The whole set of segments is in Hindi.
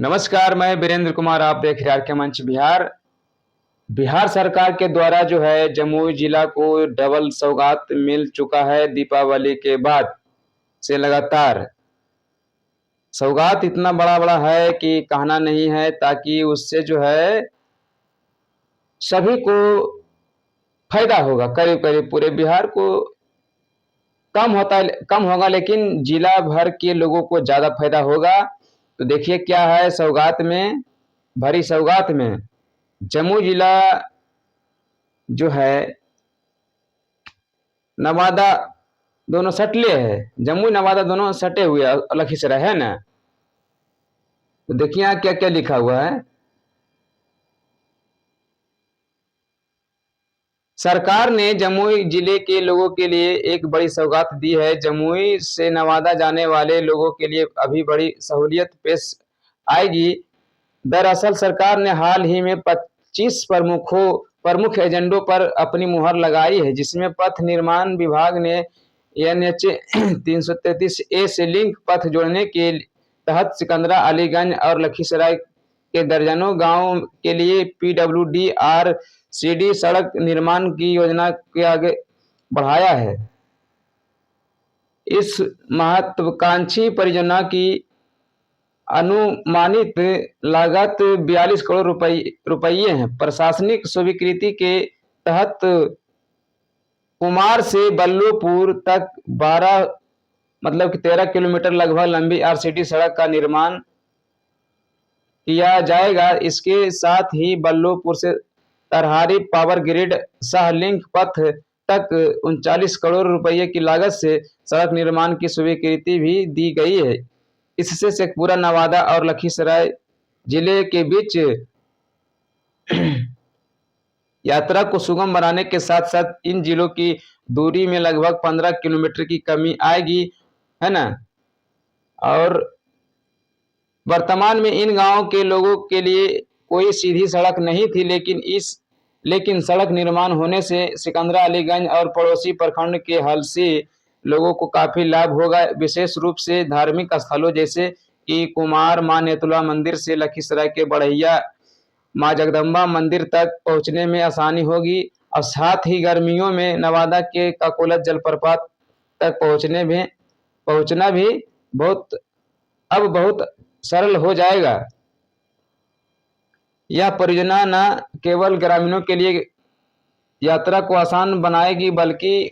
नमस्कार, मैं वीरेंद्र कुमार। आप देख रहे हैं आर के मंच बिहार। बिहार सरकार के द्वारा जो है जमुई जिला को डबल सौगात मिल चुका है। दीपावली के बाद से लगातार सौगात इतना बड़ा बड़ा है कि कहना नहीं है, ताकि उससे जो है सभी को फायदा होगा। करीब करीब पूरे बिहार को कम होगा, लेकिन जिला भर के लोगों को ज्यादा फायदा होगा। तो देखिए क्या है सौगात में, भरी सौगात में जमुई जिला जो है नवादा दोनों सटले है। जमुई नवादा दोनों सटे हुए लखीसराय है ना। तो देखिए यहाँ क्या क्या लिखा हुआ है। सरकार ने जमुई जिले के लोगों के लिए एक बड़ी सौगात दी है। जमुई से नवादा जाने वाले लोगों के लिए अभी बड़ी सहूलियत पेश आएगी। दरअसल सरकार ने हाल ही में 25 प्रमुख एजेंडों पर अपनी मुहर लगाई है, जिसमें पथ निर्माण विभाग ने NH 333A से लिंक पथ जोड़ने के तहत सिकंदरा, अलीगंज और लखीसराय के दर्जनों गांवों के लिए PWD-RCD सड़क निर्माण की योजना के आगे बढ़ाया है। इस महत्वाकांक्षी परियोजना की अनुमानित लागत 42 करोड़ रुपये है। प्रशासनिक स्वीकृति के तहत कुमार से बल्लोपुर तक 13 किलोमीटर लगभग लंबी RCD सड़क का निर्माण किया जाएगा। इसके साथ ही बल्लोपुर से तरहारी पावर ग्रिड सह लिंक पथ तक 39 करोड़ रुपये की लागत से सड़क निर्माण की स्वीकृति भी दी गई है। इससे शेखपुरा, नवादा और लखीसराय जिले के बीच यात्रा को सुगम बनाने के साथ साथ इन जिलों की दूरी में लगभग 15 किलोमीटर की कमी आएगी, है ना। और वर्तमान में इन गांवों के लोगों के लिए कोई सीधी सड़क नहीं थी, लेकिन सड़क निर्माण होने से सिकंदरा, अलीगंज और पड़ोसी प्रखंड के हलसी लोगों को काफी लाभ होगा। विशेष रूप से धार्मिक स्थलों जैसे कि कुमार मां नेतुला मंदिर से लखीसराय के बढ़ैया मां जगदम्बा मंदिर तक पहुंचने में आसानी होगी। और साथ ही गर्मियों में नवादा के काकोलत जलप्रपात तक पहुंचना भी बहुत सरल हो जाएगा। यह परियोजना न केवल ग्रामीणों के लिए यात्रा को आसान बनाएगी, बल्कि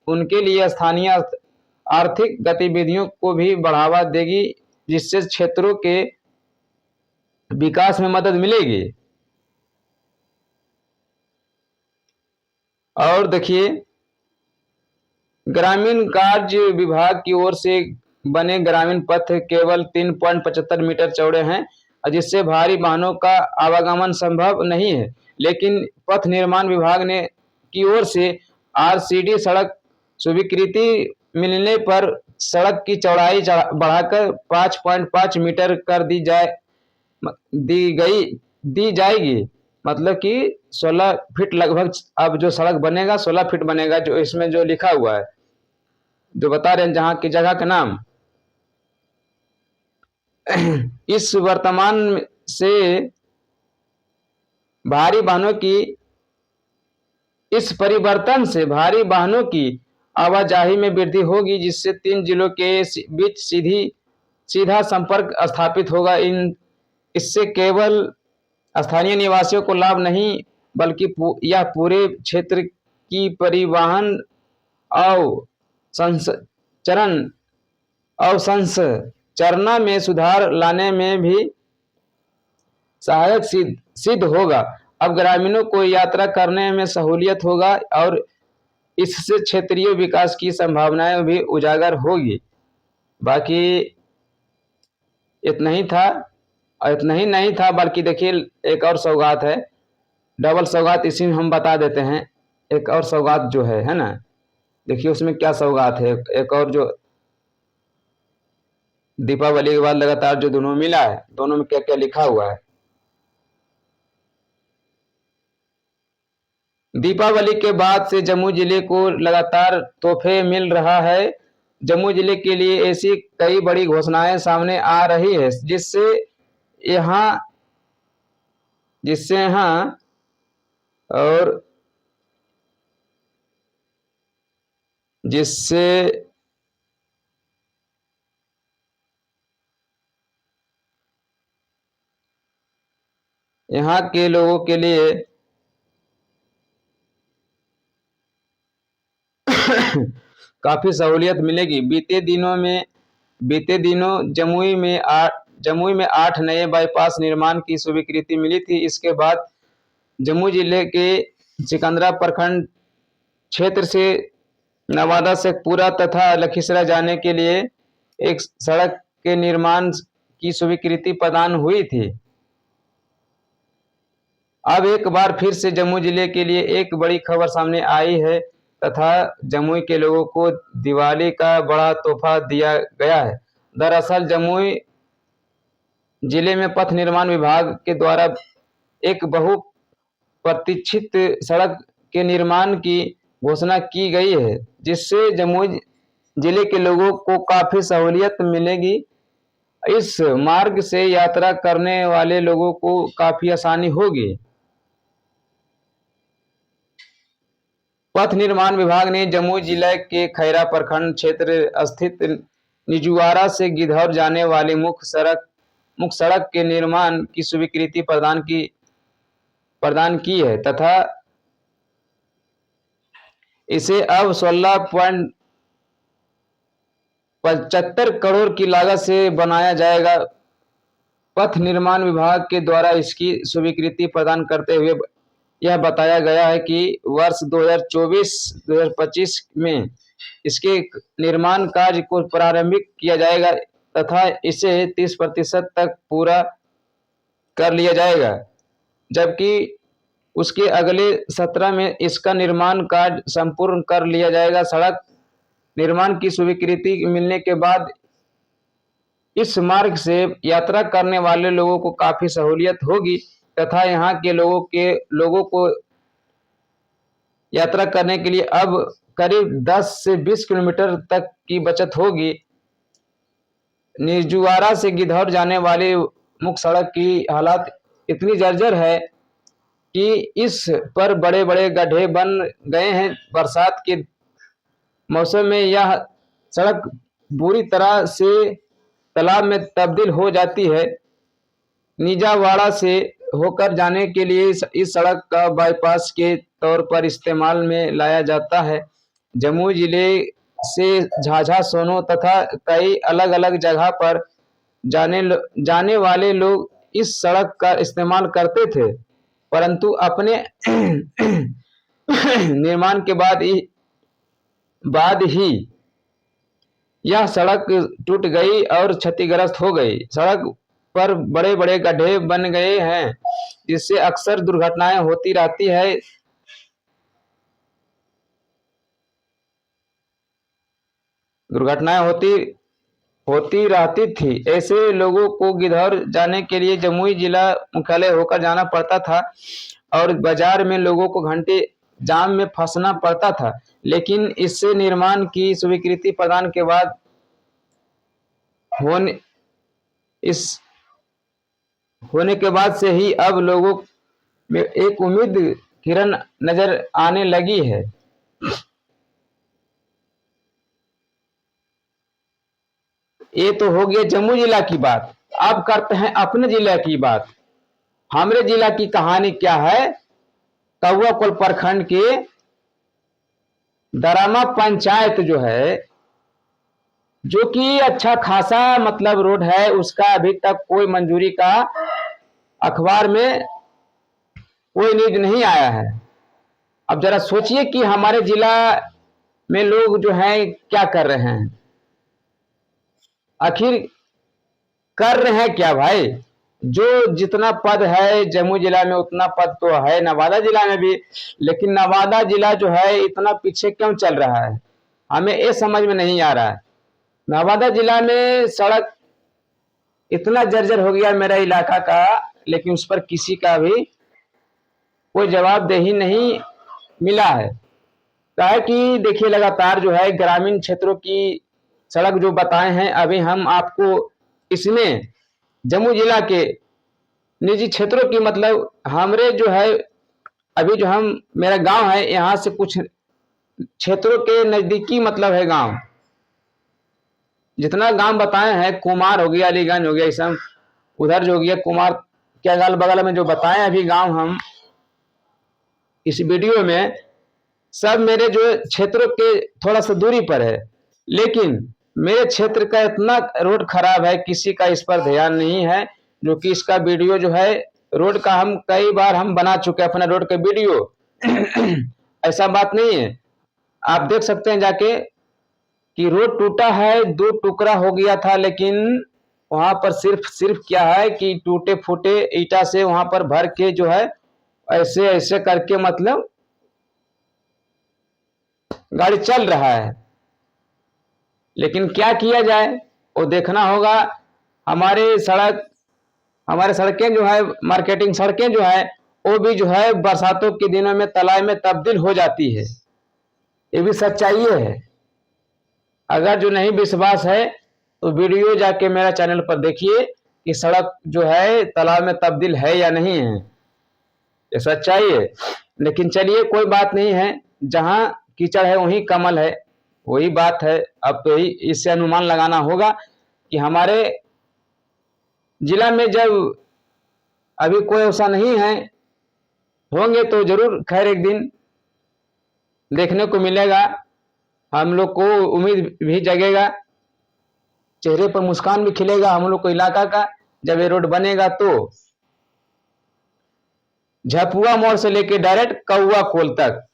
उनके लिए स्थानीय आर्थिक गतिविधियों को भी बढ़ावा देगी, जिससे क्षेत्रों के विकास में मदद मिलेगी। और देखिए, ग्रामीण कार्य विभाग की ओर से बने ग्रामीण पथ केवल 3.75 मीटर चौड़े हैं, जिससे भारी वाहनों का आवागमन संभव नहीं है। लेकिन पथ निर्माण विभाग ने की ओर से RCD सड़क स्वीकृति मिलने पर सड़क की चौड़ाई बढ़ाकर 5.5 मीटर कर दी जाएगी। मतलब कि 16 फीट लगभग अब जो सड़क बनेगा 16 फीट बनेगा, जो इसमें जो लिखा हुआ है, जो बता रहे हैं जहां की जगह का नाम। इस वर्तमान से इस परिवर्तन से भारी वाहनों की आवाजाही में वृद्धि होगी, जिससे 3 जिलों के बीच सीधा संपर्क स्थापित होगा। इससे केवल स्थानीय निवासियों को लाभ नहीं, बल्कि यह पूरे क्षेत्र की परिवहन और संचरण में सुधार लाने में भी सहायक सिद्ध होगा। अब ग्रामीणों को यात्रा करने में सहूलियत होगा और इससे क्षेत्रीय विकास की संभावनाएं भी उजागर होगी। बाकी इतना ही था, और इतना ही नहीं था, बल्कि देखिए एक और सौगात है, डबल सौगात। इसी में हम बता देते हैं एक और सौगात जो है ना। देखिए उसमें क्या सौगात है। एक और जो दीपावली के बाद लगातार जो दोनों मिला है, दोनों में क्या क्या लिखा हुआ है। दीपावली के बाद से जम्मू जिले को लगातार तोहफे मिल रहा है। जम्मू जिले के लिए ऐसी कई बड़ी घोषणाएं सामने आ रही है, जिससे यहाँ जिससे यहाँ और जिससे यहाँ के लोगों के लिए काफी सहूलियत मिलेगी। बीते दिनों जमुई में 8 नए बाईपास निर्माण की स्वीकृति मिली थी। इसके बाद जमुई जिले के सिकंदरा प्रखंड क्षेत्र से नवादा शेखपुरा तथा लखीसराय जाने के लिए एक सड़क के निर्माण की स्वीकृति प्रदान हुई थी। अब एक बार फिर से जमुई जिले के लिए एक बड़ी खबर सामने आई है तथा जमुई के लोगों को दिवाली का बड़ा तोहफा दिया गया है। दरअसल जमुई जिले में पथ निर्माण विभाग के द्वारा एक बहुप्रतीक्षित सड़क के निर्माण की घोषणा की गई है, जिससे जमुई जिले के लोगों को काफी सहूलियत मिलेगी। इस मार्ग से यात्रा करने वाले लोगों को काफी आसानी होगी। पथ निर्माण विभाग ने जमुई जिले के खैरा प्रखंड क्षेत्र स्थित निजुआरा से गिधौर जाने वाली मुख्य सड़क के निर्माण की स्वीकृति प्रदान की है तथा इसे अब 16.75 करोड़ की लागत से बनाया जाएगा। पथ निर्माण विभाग के द्वारा इसकी स्वीकृति प्रदान करते हुए यह बताया गया है कि वर्ष 2024-2025 में इसके निर्माण कार्य को प्रारंभिक किया जाएगा तथा इसे 30% तक पूरा कर लिया जाएगा, जबकि उसके अगले 17 में इसका निर्माण कार्य संपूर्ण कर लिया जाएगा। सड़क निर्माण की स्वीकृति मिलने के बाद इस मार्ग से यात्रा करने वाले लोगों को काफी सहूलियत होगी तथा यहाँ के लोगों को यात्रा करने के लिए अब करीब 10 से 20 किलोमीटर तक की बचत होगी। निजुआरा से गिधौर जाने वाली मुख्य सड़क की हालत इतनी जर्जर है कि इस पर बड़े बड़े गड्ढे बन गए हैं। बरसात के मौसम में यह सड़क बुरी तरह से तालाब में तब्दील हो जाती है। निजावाड़ा से होकर जाने के लिए इस सड़क का बाईपास के तौर पर इस्तेमाल में लाया जाता है। जमुई जिले से झाझा, सोनो तथा कई अलग अलग जगह पर जाने वाले लोग इस सड़क का इस्तेमाल करते थे, परंतु अपने निर्माण के बाद ही यह सड़क टूट गई और क्षतिग्रस्त हो गई। सड़क पर बड़े बड़े गड्ढे बन गए हैं, जिससे अक्सर दुर्घटनाएं होती रहती है। होती रहती थी। ऐसे लोगों को गिधौर जाने के लिए जमुई जिला मुख्यालय होकर जाना पड़ता था और बाजार में लोगों को घंटे जाम में फंसना पड़ता था। लेकिन इससे निर्माण की स्वीकृति प्रदान के बाद होने के बाद से ही अब लोगों में एक उम्मीद किरण नजर आने लगी है। ये तो हो गया जम्मू जिला की बात। अब करते हैं अपने जिला की बात। हमारे जिला की कहानी क्या है? कौआकोल प्रखंड के दरामा पंचायत जो है, जो कि अच्छा खासा मतलब रोड है, उसका अभी तक कोई मंजूरी का अखबार में कोई न्यूज नहीं आया है। अब जरा सोचिए कि हमारे जिला में लोग जो हैं क्या कर रहे हैं, आखिर कर रहे हैं क्या भाई? जो जितना पद है जमुई जिला में उतना पद तो है नवादा जिला में भी, लेकिन नवादा जिला जो है इतना पीछे क्यों चल रहा है, हमें ये समझ में नहीं आ रहा है। नवादा जिला में सड़क इतना जर्जर हो गया मेरा इलाका का, लेकिन उस पर किसी का भी कोई जवाबदेही नहीं मिला है। क्या कि देखिए लगातार जो है ग्रामीण क्षेत्रों की सड़क जो बताए हैं, अभी हम आपको इसमें जमुई जिला के निजी क्षेत्रों की, मतलब हमारे जो है अभी जो हम मेरा गांव है यहाँ से कुछ क्षेत्रों के नजदीकी मतलब है गांव। जितना गांव बताए हैं, कुमार हो गया, अलीगंज हो गया, इस सब उधर जो हो गया कुमार के अगल बगल में जो बताए अभी गांव हम इस वीडियो में, सब मेरे जो क्षेत्रों के थोड़ा सा दूरी पर है। लेकिन मेरे क्षेत्र का इतना रोड खराब है, किसी का इस पर ध्यान नहीं है। जो कि इसका वीडियो जो है रोड का हम कई बार हम बना चुके हैं अपना रोड का वीडियो। ऐसा बात नहीं है, आप देख सकते हैं जाके कि रोड टूटा है, 2 टुकड़ा हो गया था। लेकिन वहां पर सिर्फ क्या है कि टूटे फूटे ईटा से वहां पर भर के जो है ऐसे ऐसे करके मतलब गाड़ी चल रहा है। लेकिन क्या किया जाए वो देखना होगा। हमारे सड़कें जो है, मार्केटिंग सड़कें जो है, वो भी जो है बरसातों के दिनों में तालाब में तब्दील हो जाती है। ये भी सच्चाई है। अगर जो नहीं विश्वास है तो वीडियो जाके मेरा चैनल पर देखिए कि सड़क जो है तालाब में तब्दील है या नहीं है, ये सच्चाई है। लेकिन चलिए कोई बात नहीं है, जहां कीचड़ है वहीं कमल है, वही बात है। अब तो इससे अनुमान लगाना होगा कि हमारे जिला में जब अभी कोई ऐसा नहीं है, होंगे तो जरूर खैर एक दिन देखने को मिलेगा। हम लोग को उम्मीद भी जगेगा, चेहरे पर मुस्कान भी खिलेगा हम लोग को इलाका का, जब ये रोड बनेगा तो। झपुआ मोड़ से लेके डायरेक्ट कौआ कोल तक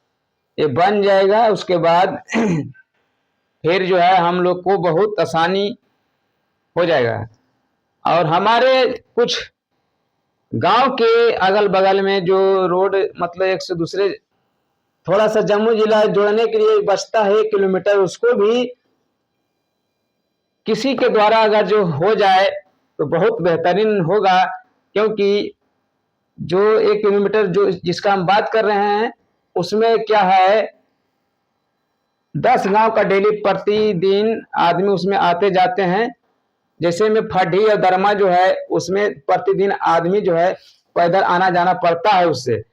ये बन जाएगा। उसके बाद फिर जो है हम लोग को बहुत आसानी हो जाएगा। और हमारे कुछ गांव के अगल बगल में जो रोड मतलब एक से दूसरे थोड़ा सा जम्मू जिला जोड़ने के लिए बचता है 1 किलोमीटर, उसको भी किसी के द्वारा अगर जो हो जाए तो बहुत बेहतरीन होगा। क्योंकि जो 1 किलोमीटर जो जिसका हम बात कर रहे हैं उसमें क्या है, 10 गांव का डेली प्रतिदिन आदमी उसमें आते जाते हैं। जैसे में फड्डी और दरमा जो है उसमें प्रतिदिन आदमी जो है पैदल आना जाना पड़ता है उससे।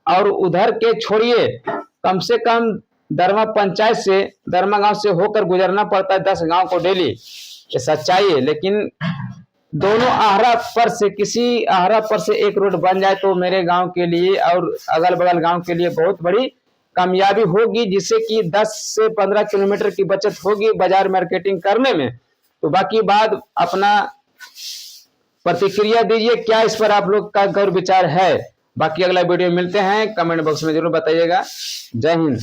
और उधर के छोड़िए, कम से कम दरमा पंचायत से, दरमा गांव से होकर गुजरना पड़ता है 10 गांव को डेली। ये सच्चाई है। लेकिन दोनों आहरा पर से किसी आहरा पर से एक रोड बन जाए तो मेरे गांव के लिए और अगल बगल गांव के लिए बहुत बड़ी कामयाबी होगी, जिससे कि 10 से 15 किलोमीटर की बचत होगी बाजार मार्केटिंग करने में। तो बाकी बात अपना प्रतिक्रिया दीजिए, क्या इस पर आप लोग का गौर विचार है। बाकी अगला वीडियो मिलते हैं, कमेंट बॉक्स में जरूर बताइएगा। जय हिंद।